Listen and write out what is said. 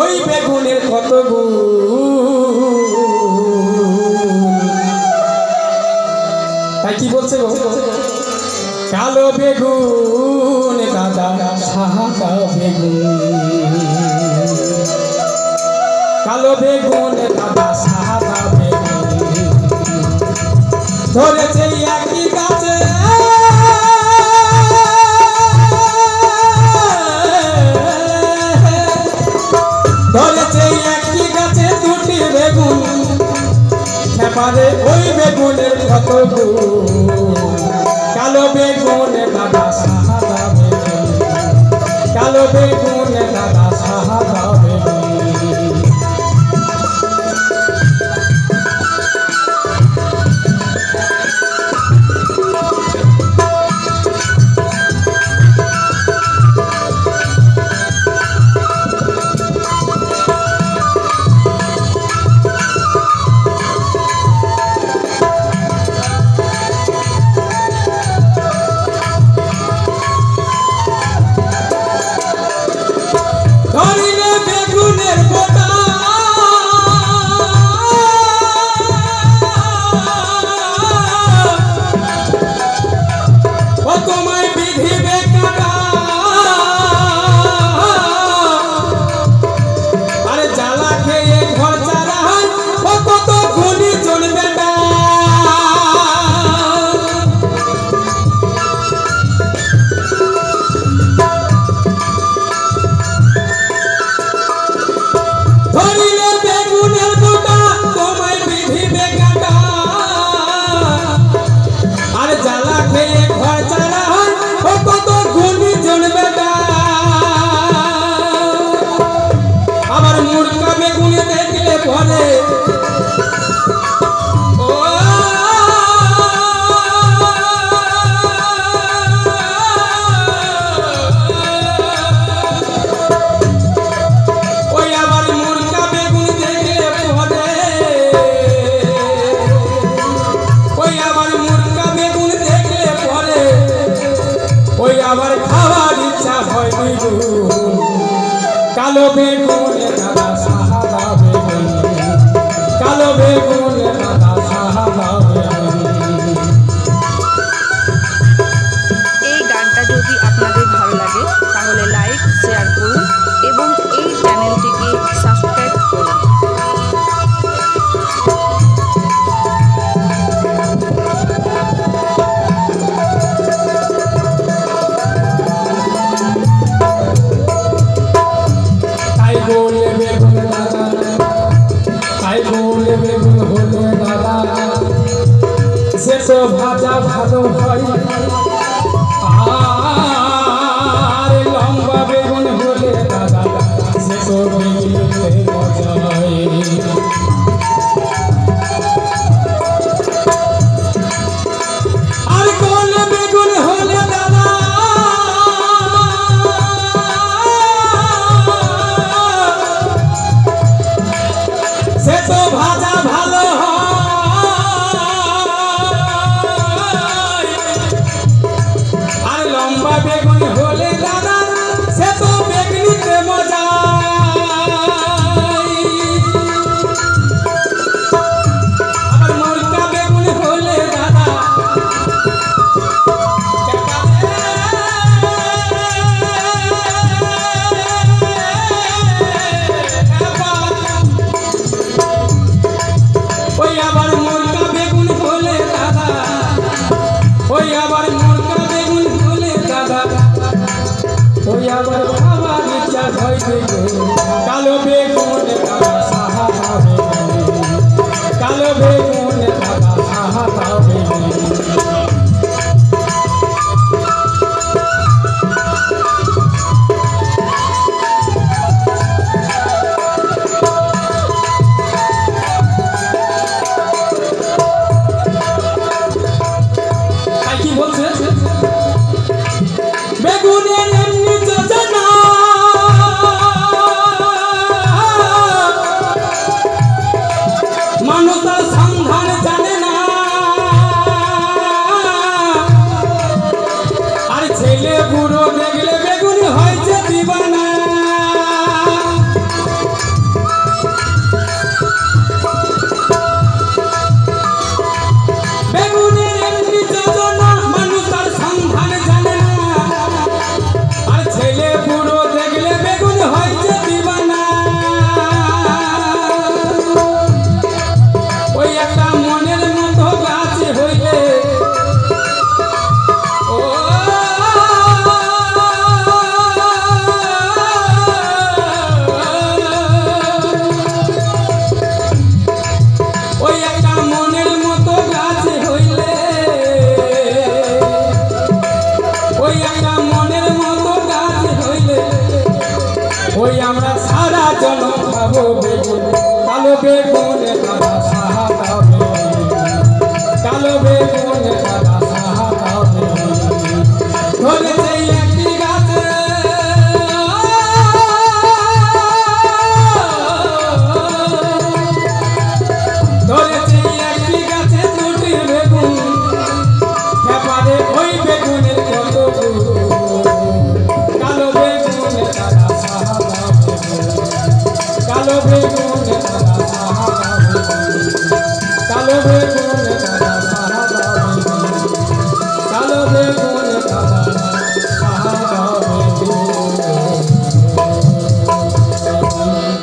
ওই বেগুনের কত গুণ। তাই কি বলছে গো, কালো বেগুন দাদা সাদা বেগুন, কালো বেগুন দাদা সাদা বেগুন, ধরেছে একই গাছে ধরেছে একই গাছে দুটি বেগুন, খেপারে ওই বেগুনের কত গুণ। কালো বেগুন দাদা সাদা বেগুন, কালো বেগুন দাদা সাদা বেগুন। ধরিলে বেগুনের বোটা ও তোমায় বিধিবে কাটা, আরে জ্বালা খেয়ে ঘর চালায় ও কত গুণী চলবে না। ধরিলে বেগুনের বোটা তোমায় বিধিবে কাটা, আর জ্বালা খেয়ে ঘর চালায় ও কত গুণী জনবে না। আবার মুরকা বেগুন দেখলে পরে আবার খাওয়ার ইচ্ছা হয় দ্বিগুণ। কালো বেগুন দাদা সাদা বেগুন, কালো বেগুন দাদা সাদা বেগুন। এই গানটা যদি আপনাদের ভালো লাগে তাহলে লাইক শেয়ার করুন এবং এই চ্যানেলটিকে সাবস্ক্রাইব করুন। বেগুন হলে দাদা সে তো ভাজা ভালো হয়, আর লম্বা বেগুন হলে দাদা সে তো বেগুনতে মজা হয়। আর কোন বেগুন হলে দাদা সে তো ভাজা ভালো হয়, আর লম্বা বেগুন হলে দাদা সে তো বেগুনিতে মজা। আবার মুরকা বেগুন হলে দাদা ওই আবার মুরকা বেগুন হলে দাদা, ওই আবার মুরকা বেগুন হলে দাদা, ওই আবার খাবার ইচ্ছা হয় বেগুন। কালো বেগুন দাদা সাদা বেগুন, কালো বেগুন দাদা সাদা বেগুন। কি বলছে বেগুনের এমনি যোজনা, মানুষ তার সন্ধান বেগুন কালো বেগুন